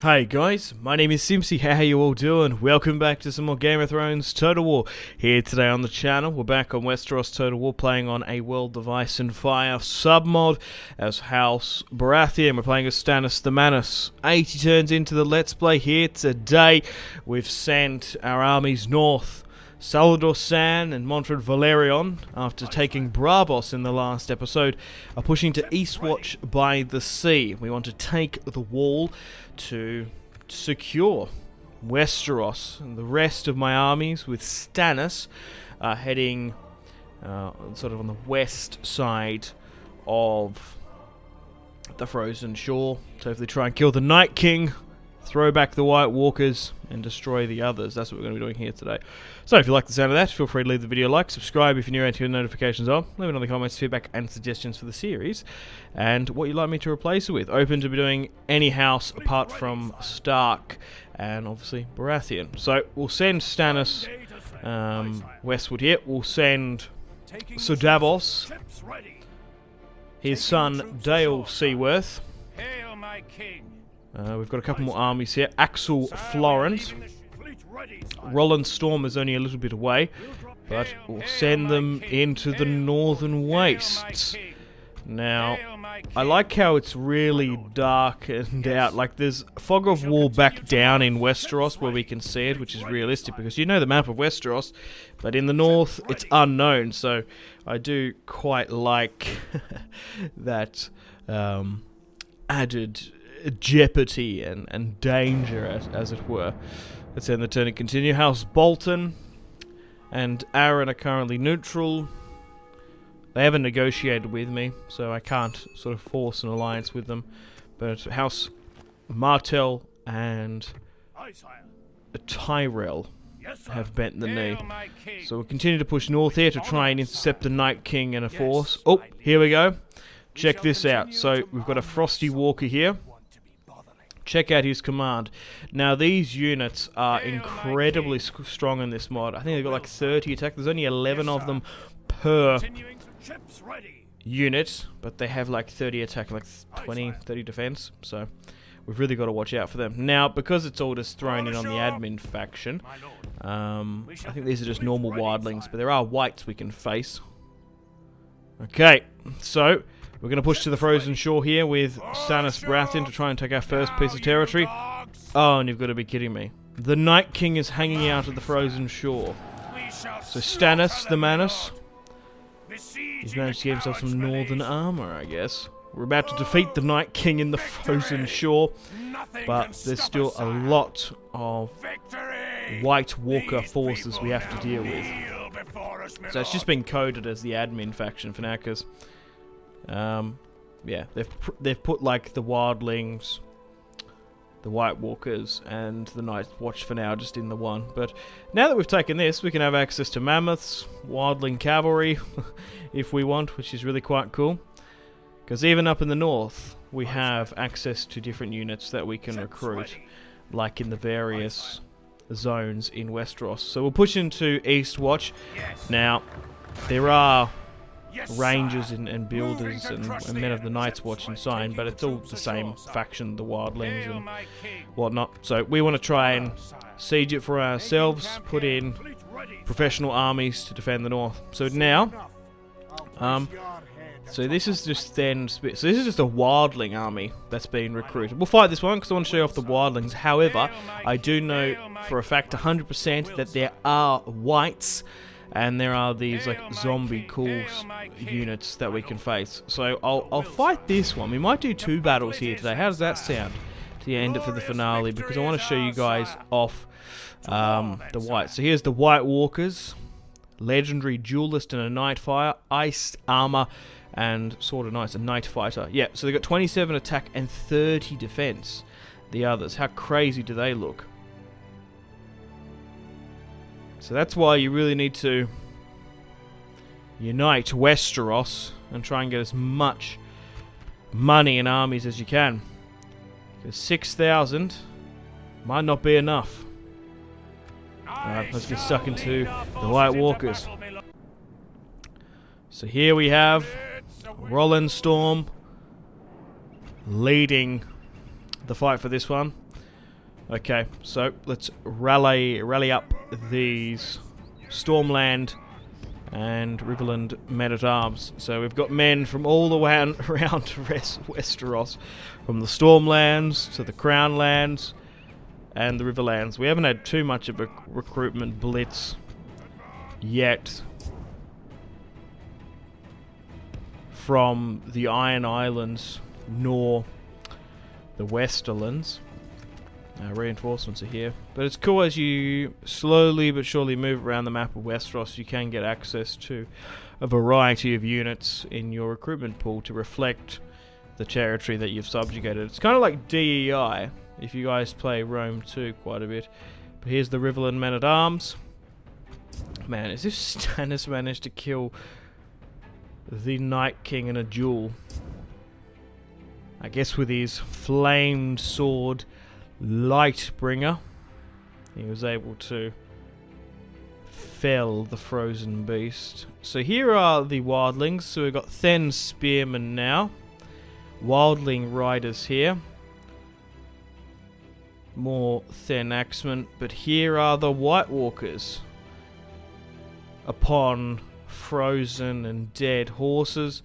Hey guys, my name is Simpsy. How you all doing? Welcome back to some more Game of Thrones Total War. Here today on the channel, we're back on Westeros Total War, playing on a World of Ice and Fire submod as House Baratheon. We're playing as Stannis the Manus. 80 turns into the Let's Play here today. We've sent our armies north. Salvador San and Montred Valerion, after taking Braavos in the last episode, are pushing to Eastwatch by the Sea. We want to take the wall to secure Westeros. And the rest of my armies, with Stannis, are heading sort of on the west side of the Frozen Shore. So if they try and kill the Night King, throw back the White Walkers, and destroy the others. That's what we're going to be doing here today. So if you like the sound of that, feel free to leave the video a like, subscribe if you're new and turn notifications on, leave it in the comments, feedback and suggestions for the series, and what you'd like me to replace it with. Open to be doing any house apart from Stark and obviously Baratheon. So we'll send Stannis westward here. We'll send Sir Davos, his son Dale Seaworth. We've got a couple more armies here. Axel Florent. Roland Storm is only a little bit away, but we'll send them into the northern wastes. Now, I like how it's really dark and out. Like, there's fog of war back down in Westeros where we can see it, which is realistic because you know the map of Westeros, but in the north it's unknown. So I do quite like that added jeopardy and danger, as it were. Let's end the turn and continue. House Bolton and Aaron are currently neutral. They haven't negotiated with me, so I can't sort of force an alliance with them. But House Martell and Tyrell have bent the knee. So we'll continue to push north here to try and intercept the Night King in a force. Oh, here we go. Check this out. So we've got a Frosty Walker here. Check out his command. Now these units are incredibly strong in this mod. I think they've got like 30 attack. There's only 11 of them per unit, but they have like 30 attack, like 20, 30 defense. So we've really got to watch out for them. Now, because it's all just thrown in on the admin faction, I think these are just normal wildlings, but there are whites we can face. Okay, so we're going to push to the Frozen Shore here with Stannis Baratheon to try and take our first piece of territory. Oh, and you've got to be kidding me. The Night King is hanging out at the Frozen Shore. So Stannis the Manus, he's managed to get himself some northern armor, I guess. We're about to defeat the Night King in the Frozen Shore, but there's still a lot of White Walker forces we have to deal with. So it's just been coded as the admin faction for now, because yeah, they've put like the wildlings, the White Walkers, and the Night Watch for now just in the one. But now that we've taken this, we can have access to mammoths, wildling cavalry, if we want, which is really quite cool. Because even up in the north, we have access to different units that we can recruit, like in the various zones in Westeros. So we'll push into Eastwatch. Now, there are rangers and builders and men of the Night's Watch inside, but it's all the same faction, the wildlings and whatnot. So we want to try and siege it for ourselves, put in professional armies to defend the north. So now, so this is just then, so this is just a wildling army that's been recruited. We'll fight this one because I want to show you off the wildlings. However, I do know for a fact 100% that there are whites, and there are these like zombie cool units that we can face. So I'll fight this one. We might do 2 battles here today. How does that sound to end it for the finale? Because I want to show you guys off the whites. So here's the White Walkers, legendary duelist and a Nightfire, iced armor, and Sword of Knights, a Night Fighter. Yeah, so they've got 27 attack and 30 defense. The others, how crazy do they look? So that's why you really need to unite Westeros and try and get as much money and armies as you can. Because 6,000 might not be enough. Alright, let's get stuck into the White Walkers. So here we have Roland Storm leading the fight for this one. Okay, so let's rally up these Stormland and Riverland men-at-arms. So we've got men from all the way around Westeros, from the Stormlands to the Crownlands and the Riverlands. We haven't had too much of a recruitment blitz yet from the Iron Islands nor the Westerlands. Reinforcements are here. But it's cool as you slowly but surely move around the map of Westeros, you can get access to a variety of units in your recruitment pool to reflect the territory that you've subjugated. It's kind of like DEI, if you guys play Rome 2 quite a bit. But here's the Riverland men-at-arms. Man, as if Stannis managed to kill the Night King in a duel. I guess with his flamed sword Lightbringer, he was able to fell the frozen beast. So here are the wildlings. So we've got Thenn Spearmen now. Wildling riders here. More Thenn Axemen. But here are the White Walkers. Upon frozen and dead horses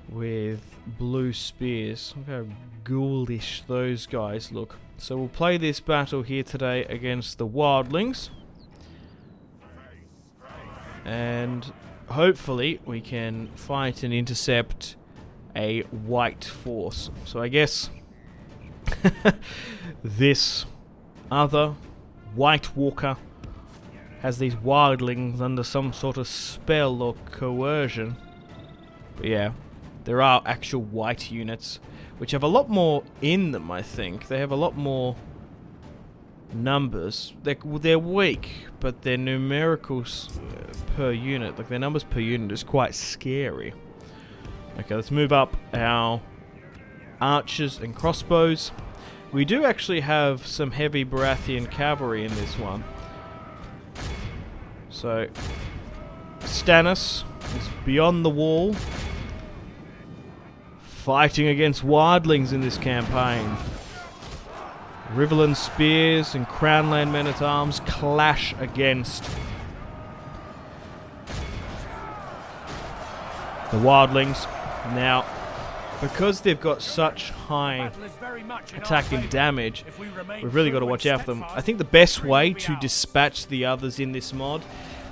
with blue spears. Look how ghoulish those guys look. So we'll play this battle here today against the wildlings, and hopefully we can fight and intercept a white force. So I guess this other White Walker has these wildlings under some sort of spell or coercion. But yeah, there are actual white units, which have a lot more in them, I think. They have a lot more numbers. They're weak, but their numericals per unit, like their numbers per unit, is quite scary. Okay, let's move up our archers and crossbows. We do actually have some heavy Baratheon cavalry in this one. So, Stannis is beyond the wall, fighting against wildlings in this campaign. Riverland spears and Crownland men-at-arms clash against the wildlings. Now, because they've got such high attack and damage, we've really got to watch out for them. I think the best way to dispatch the others in this mod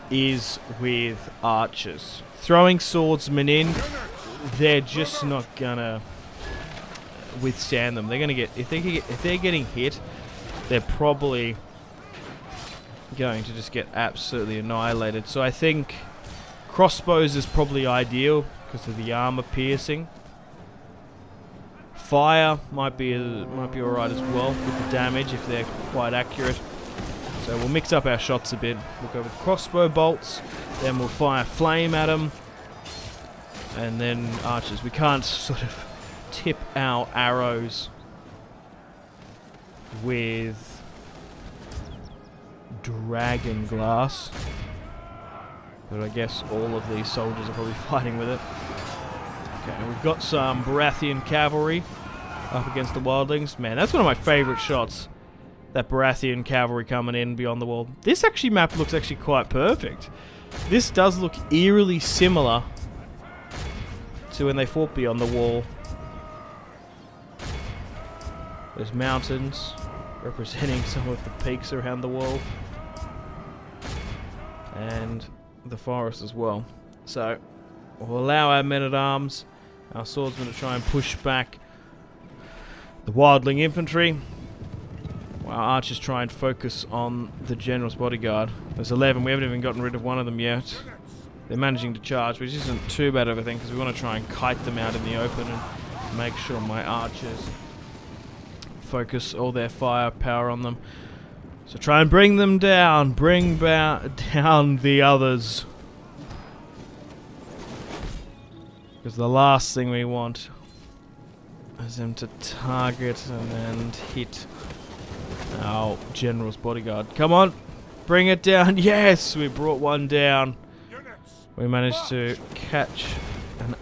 is with archers. Throwing swordsmen in, they're just not gonna withstand them. They're gonna get, if they're getting hit, they're probably going to just get absolutely annihilated. So I think crossbows is probably ideal because of the armor piercing. Fire might be alright as well with the damage if they're quite accurate. So we'll mix up our shots a bit. We'll go with crossbow bolts, then we'll fire flame at them, and then archers. We can't sort of tip our arrows with dragon glass, but I guess all of these soldiers are probably fighting with it. Okay, we've got some Baratheon cavalry up against the wildlings. Man, that's one of my favourite shots. That Baratheon cavalry coming in beyond the wall. This actually map looks actually quite perfect. This does look eerily similar to when they fought beyond the wall. There's mountains representing some of the peaks around the wall, and the forest as well. So we'll allow our men-at-arms, our swordsmen, to try and push back the wildling infantry. Our archers try and focus on the general's bodyguard. There's 11. We haven't even gotten rid of one of them yet. They're managing to charge, which isn't too bad of a thing because we want to try and kite them out in the open and make sure my archers focus all their firepower on them. So try and bring them down. Bring down the others. Because the last thing we want is them to target and hit our general's bodyguard. Come on, bring it down. Yes, we brought one down. We managed to catch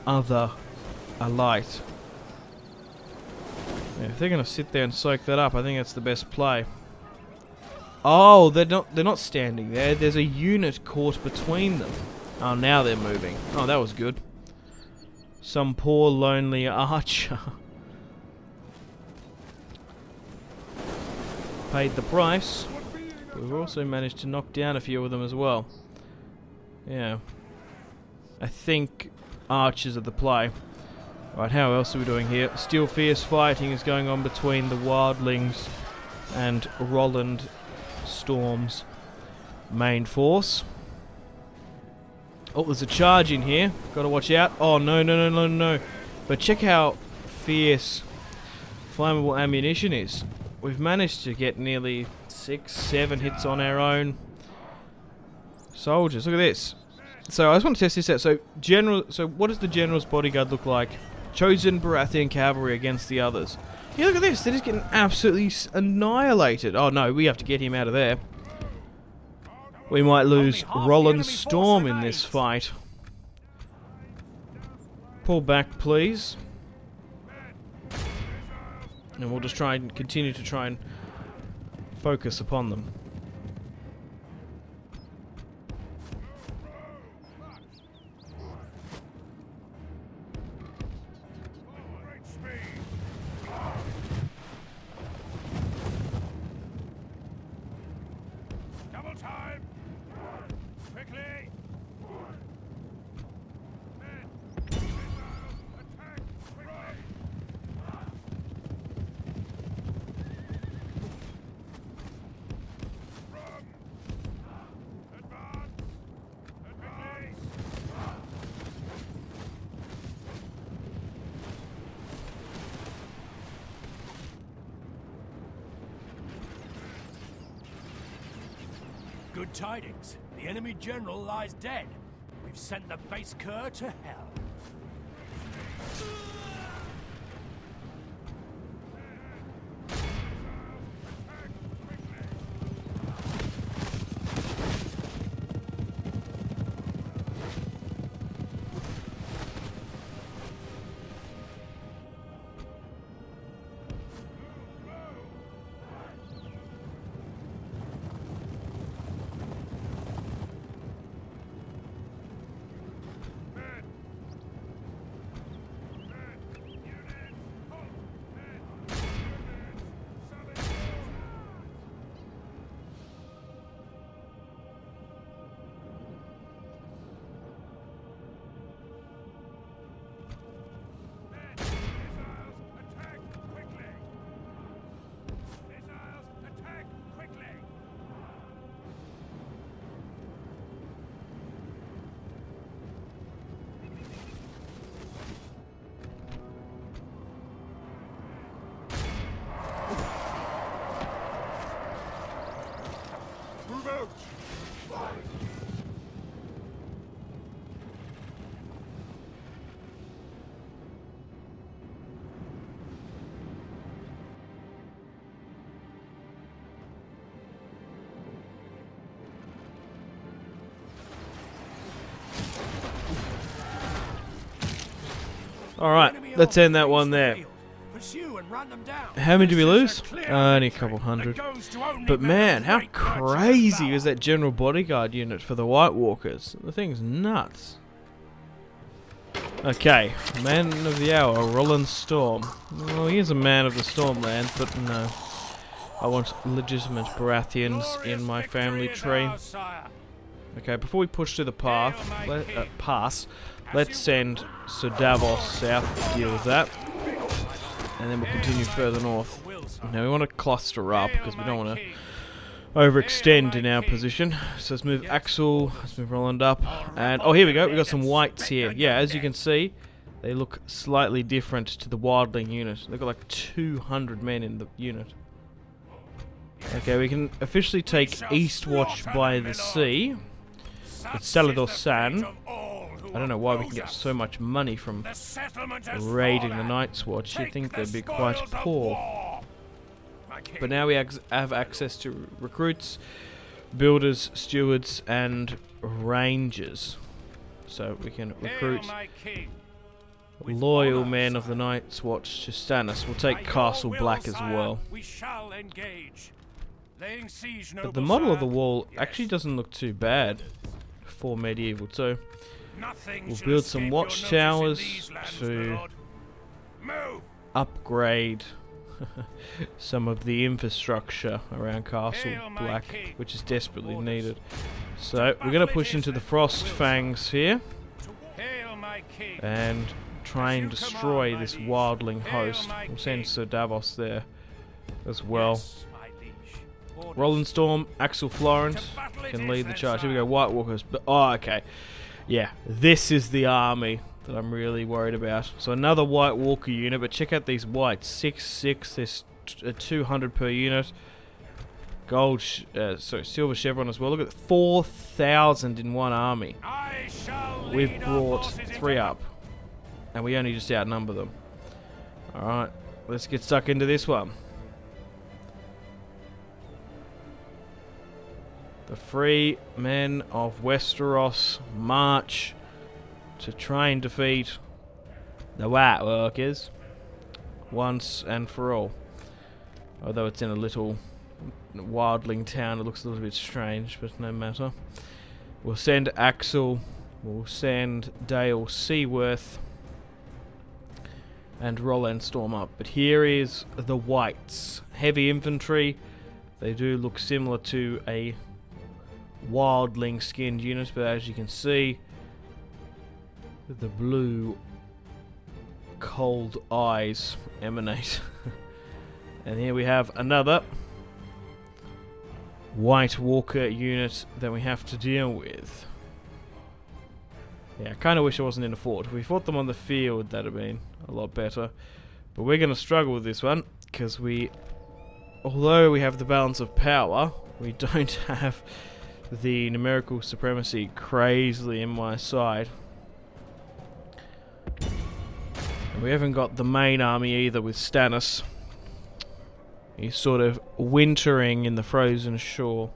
another alight. Yeah, if they're gonna sit there and soak that up, I think that's the best play. Oh, they're not standing there. There's a unit caught between them. Oh, now they're moving. Oh, that was good. Some poor lonely archer paid the price. We've also managed to knock down a few of them as well. Yeah. I think archers are the play. Right, how else are we doing here? Still fierce fighting is going on between the wildlings and Roland Storm's main force. Oh, there's a charge in here. Gotta watch out. Oh, no. But check how fierce flammable ammunition is. We've managed to get nearly 6-7 hits on our own soldiers. Look at this. So I just want to test this out. So what does the general's bodyguard look like? Chosen Baratheon cavalry against the others. Yeah, look at this. They're just getting absolutely annihilated. Oh no, we have to get him out of there. We might lose Roland Storm in this fight. Pull back, please. And we'll just try and continue to try and focus upon them. Good tidings. The enemy general lies dead. We've sent the base cur to hell. Alright, let's end that one there. How many did we lose? Only a couple hundred. But man, how crazy is that general bodyguard unit for the White Walkers? The thing's nuts. Okay, man of the hour, Roland Storm. Well, he is a man of the Stormlands, but no. I want legitimate Baratheons in my family tree. Okay, before we push to the pass, let's send Sir Davos south to deal with that. And then we'll continue further north. Now we want to cluster up because we don't want to overextend in our position. So let's move Axel, let's move Roland up. And oh, here we go, we got some whites here. Yeah, as you can see, they look slightly different to the Wildling unit. They've got like 200 men in the unit. Okay, we can officially take Eastwatch by the sea. It's Salador San. I don't know why we can get so much money from raiding the Night's Watch. You'd think they'd be quite poor. But now we have access to recruits, builders, stewards, and rangers. So we can recruit loyal men of the Night's Watch to Stannis. We'll take Castle Black as well. We shall engage. Laying siege, But the noble model of the sire. wall Yes. actually doesn't look too bad for medieval too. Nothing We'll shall build escape some your watchtowers notice in these lands, to my lord. Move. upgrade some of the infrastructure around Castle Hail, my Black, king. which is desperately Orders. needed. So we're going to push into the Frost Fangs here Hail, my king. and try As and you destroy command, my this liege. wildling Hail, host. my We'll send king. Sir Davos there as well. Yes, my liege. Orders. Roland Storm, Axel Florent To battle it can is, lead the then, charge. Here we sire. go, White Walkers. But oh, okay, yeah, this is the army that I'm really worried about. So another White Walker unit, but check out these whites. 6/6. There's 200 per unit. Gold, silver chevron as well. Look at 4,000 in one army. I shall lead We've our brought forces into 3 battle. up, and we only just outnumber them. All right, let's get stuck into this one. The free men of Westeros march to try and defeat the White Walkers once and for all. Although it's in a little wildling town, it looks a little bit strange, but no matter. We'll send Axel, we'll send Dale Seaworth, and Roland Storm up. But here is the Whites. Heavy infantry. They do look similar to a wildling skinned unit, but as you can see, the blue cold eyes emanate. And here we have another White Walker unit that we have to deal with. Yeah, I kind of wish I wasn't in a fort. If we fought them on the field, that'd have been a lot better. But we're going to struggle with this one, because although we have the balance of power, we don't have the numerical supremacy crazily in my side. And we haven't got the main army either with Stannis. He's sort of wintering in the frozen shore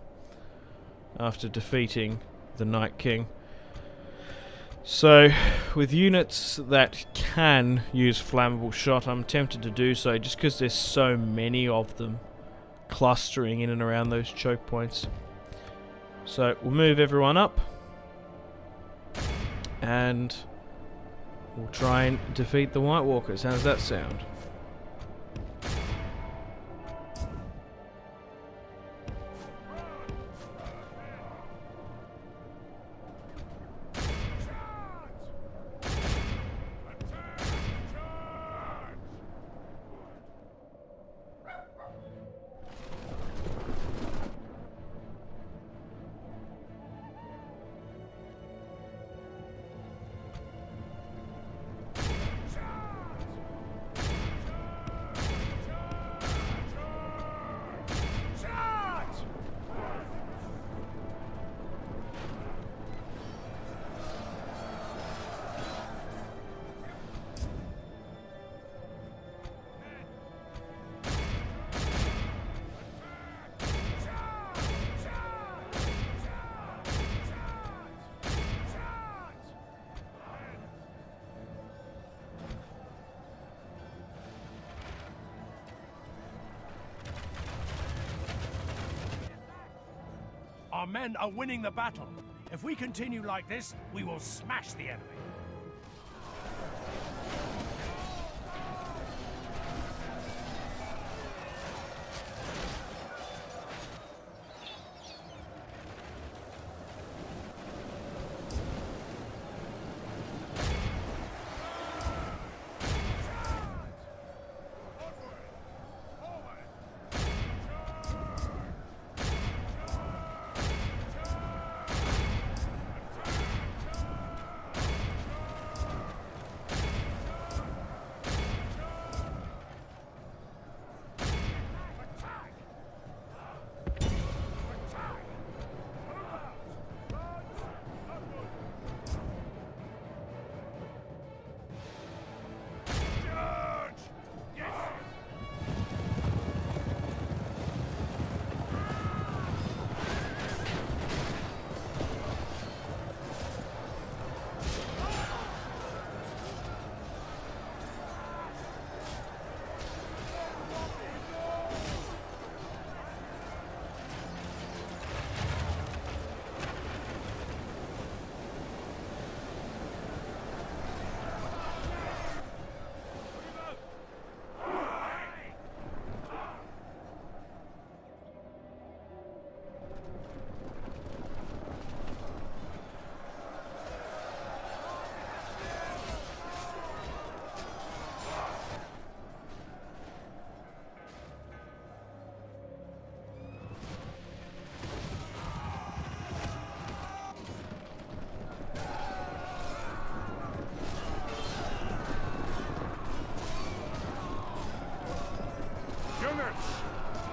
after defeating the Night King. So, with units that can use flammable shot, I'm tempted to do so just because there's so many of them clustering in and around those choke points. So, we'll move everyone up and we'll try and defeat the White Walkers. How does that sound? Our men are winning the battle. If we continue like this, we will smash the enemy.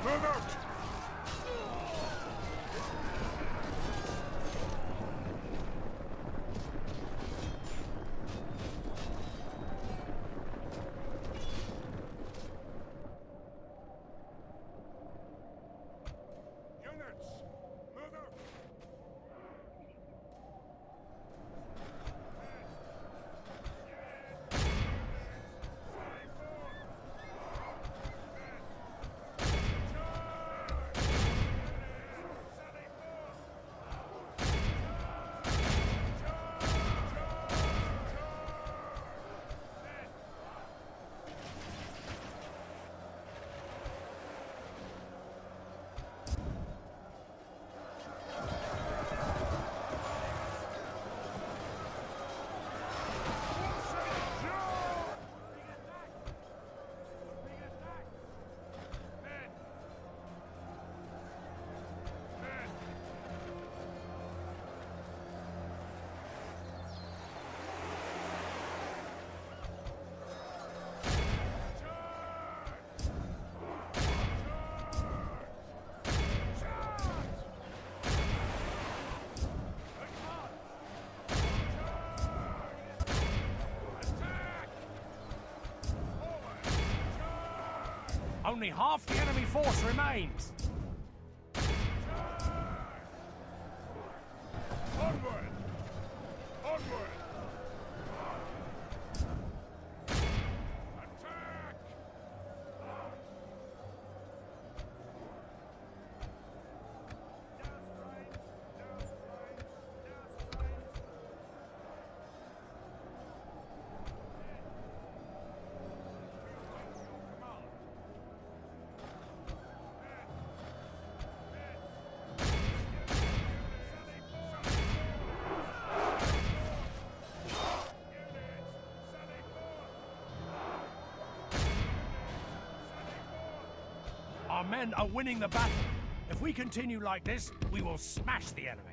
Move out! Units, move out! Only half the enemy force remains. Onward! Onward! Attack! Our men are winning the battle. If we continue like this, we will smash the enemy.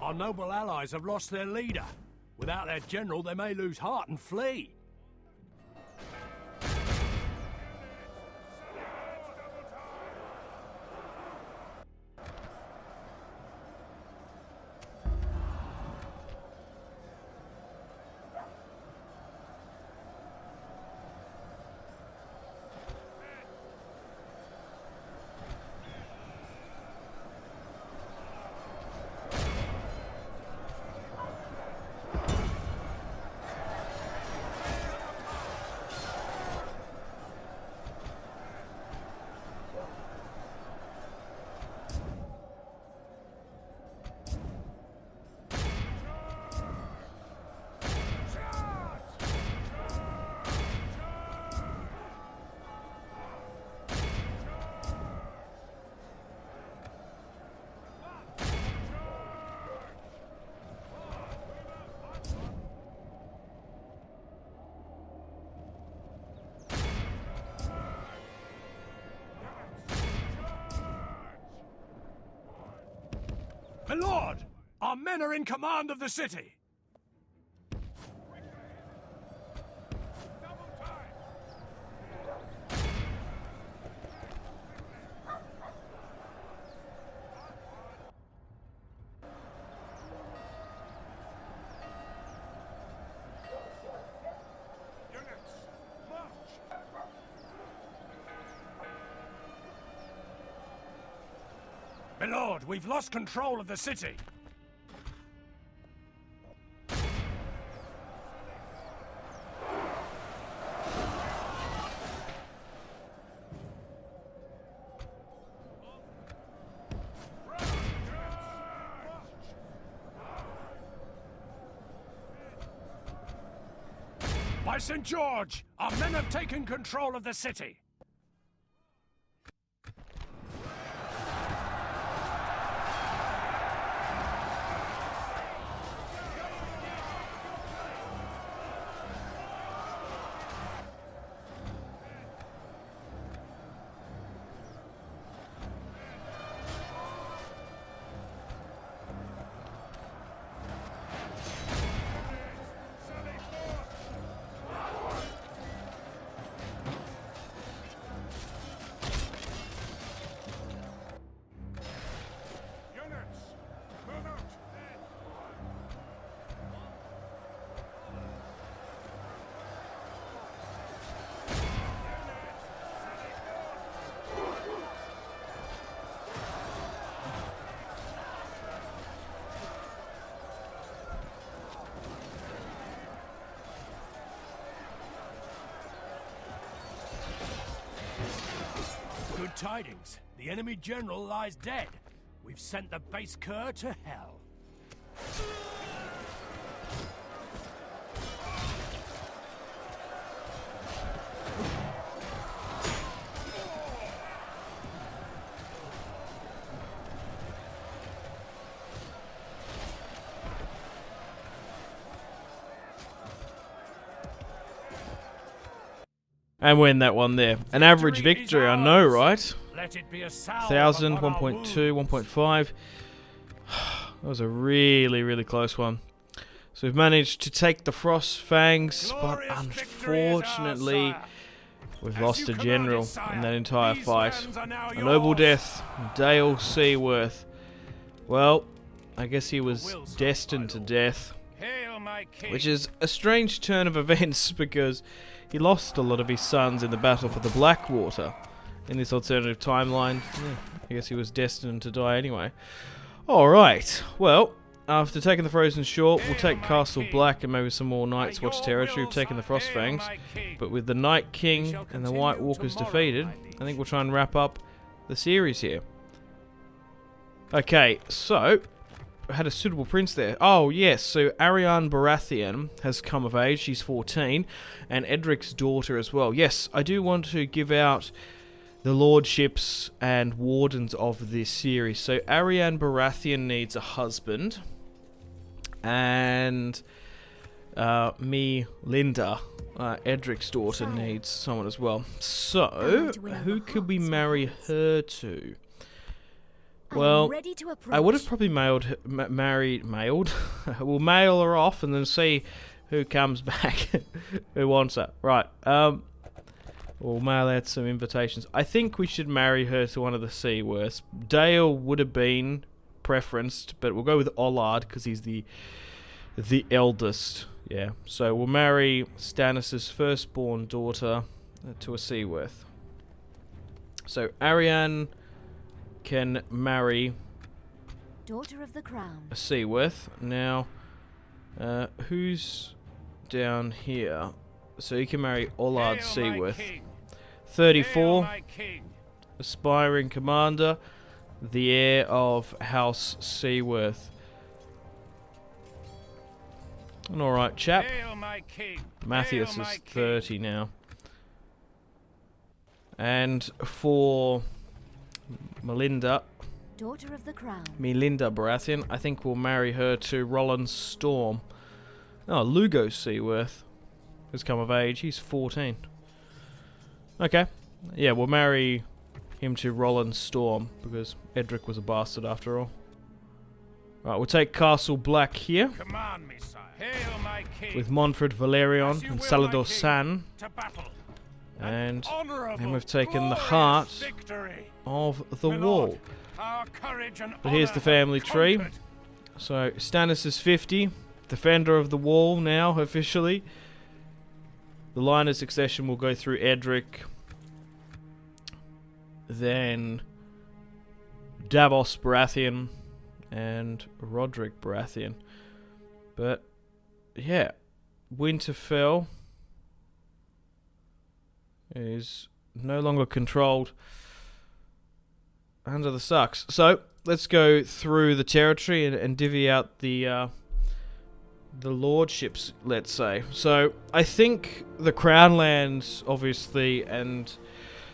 Our noble allies have lost their leader. Without their general, they may lose heart and flee. My lord, our men are in command of the city. Double time! Units, march! My lord, we've lost control of the city. By St. George, our men have taken control of the city. Units, move out! Good tidings. The enemy general lies dead. We've sent the base cur to hell. And win that one there. An average victory, I know, right? Let it be a salve 1,000, upon our 1.2, wounds. 1.5. That was a really, really close one. So we've managed to take the Frost Fangs, but Glorious victory is ours, unfortunately, sire. we've As lost you a commanded, general sire, in that entire these fight. lands are now A noble yours. death, Dale Seaworth. Well, I guess he was will serve, destined my to lord. death, Hail, my king. which is a strange turn of events because he lost a lot of his sons in the battle for the Blackwater. In this alternative timeline, yeah, I guess he was destined to die anyway. Alright, well, after taking the Frozen Shore, we'll take Castle Black and maybe some more Night's Watch territory. We've taken the Frost Fangs, but with the Night King and the White Walkers defeated, I think we'll try and wrap up the series here. Okay, so I had a suitable prince there. Oh, yes, so Ariane Baratheon has come of age. She's 14. And Edric's daughter as well. Yes, I do want to give out the lordships and wardens of this series. So Ariane Baratheon needs a husband. And Linda, Edric's daughter, needs someone as well. So, who could we marry her to? Well, I would have probably we'll mail her off and then see who comes back, who wants her. Right, we'll mail out some invitations. I think we should marry her to one of the Seaworths. Dale would have been preferenced, but we'll go with Ollard because he's the eldest. Yeah, so we'll marry Stannis' firstborn daughter to a Seaworth. So Ariane can marry Daughter of the Crown. a Seaworth. Now, who's down here? So you can marry Ollard Seaworth. 34, aspiring commander, the heir of House Seaworth. An alright chap. Matthias is 30 now. And for Melinda Daughter of the Crown. Baratheon, I think we'll marry her to Roland Storm. Oh, Lugo Seaworth has come of age. He's 14. Okay. Yeah, we'll marry him to Roland Storm because Edric was a bastard after all. Right, we'll take Castle Black here Command me, sire. Hail my king. with Montfort Valerion As you and will, Salador my king. San. To battle. And Honorable, then we've taken the glorious heart victory. of the My wall. lord, our courage and But here's honor the family have tree. conquered. So Stannis is 50, defender of the wall now officially. The line of succession will go through Edric, then Davos Baratheon, and Roderick Baratheon. But yeah, Winterfell is no longer controlled under the Sucks. So let's go through the territory and divvy out the lordships, let's say. So I think the Crown Lands, obviously, and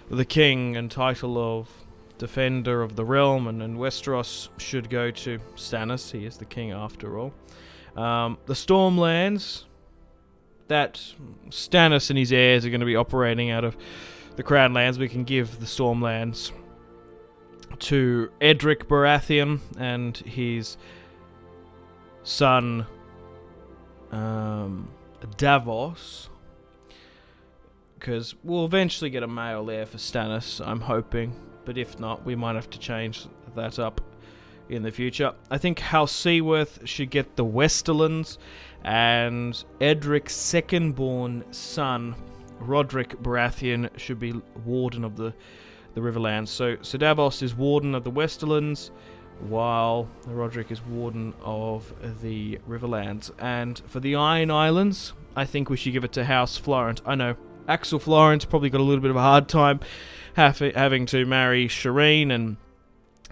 the king and title of Defender of the Realm and Westeros should go to Stannis. He is the king after all. The Stormlands, that Stannis and his heirs are going to be operating out of the Crown Lands. We can give the Stormlands to Edric Baratheon and his son Davos, because we'll eventually get a male heir for Stannis, I'm hoping, but if not, we might have to change that up in the future. I think House Seaworth should get the Westerlands, and Edric's second-born son, Roderick Baratheon, should be Warden of the Riverlands. So Davos is Warden of the Westerlands, while Roderick is Warden of the Riverlands. And for the Iron Islands, I think we should give it to House Florent. I know, Axel Florent probably got a little bit of a hard time having to marry Shireen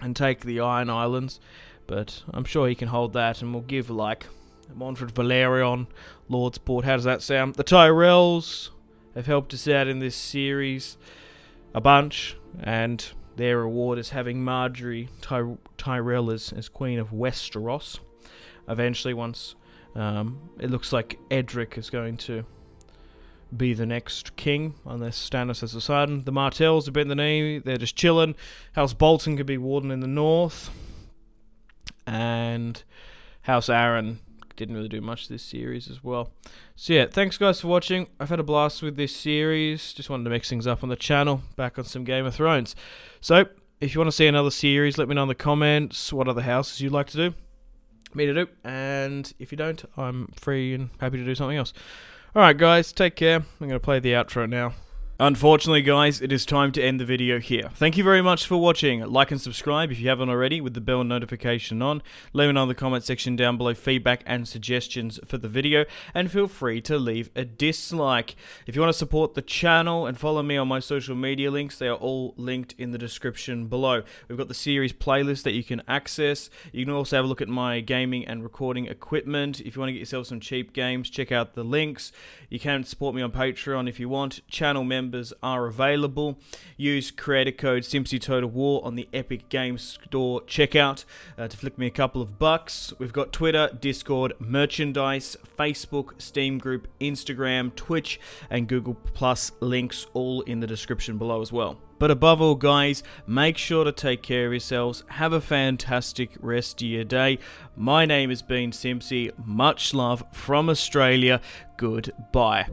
and take the Iron Islands, but I'm sure he can hold that, and we'll give, like, Montfort Valerion, Lordsport. How does that sound? The Tyrells have helped us out in this series a bunch, and their reward is having Marjorie Tyrell as Queen of Westeros. Eventually, once it looks like Edric is going to be the next king, unless Stannis has a son. The Martells have bent the knee, they're just chilling. House Bolton could be Warden in the north. And House Aaron didn't really do much this series as well. So yeah, thanks guys for watching. I've had a blast with this series. Just wanted to mix things up on the channel. Back on some Game of Thrones. So, if you want to see another series, let me know in the comments what other houses you'd like to do. Me to do. And if you don't, I'm free and happy to do something else. Alright guys, take care. I'm going to play the outro now. Unfortunately guys, it is time to end the video here. Thank you very much for watching. Like and subscribe if you haven't already with the bell notification on. Let me know in the comment section down below feedback and suggestions for the video. And feel free to leave a dislike. If you want to support the channel and follow me on my social media links, they are all linked in the description below. We've got the series playlist that you can access. You can also have a look at my gaming and recording equipment. If you want to get yourself some cheap games, check out the links. You can support me on Patreon if you want. Channel members are available. Use creator code SimpsyTotalWar on the Epic Games Store checkout to flick me a couple of bucks. We've got Twitter, Discord, merchandise, Facebook, Steam group, Instagram, Twitch, and Google Plus links all in the description below as well. But above all, guys, make sure to take care of yourselves. Have a fantastic rest of your day. My name has been Simpsy. Much love from Australia. Goodbye.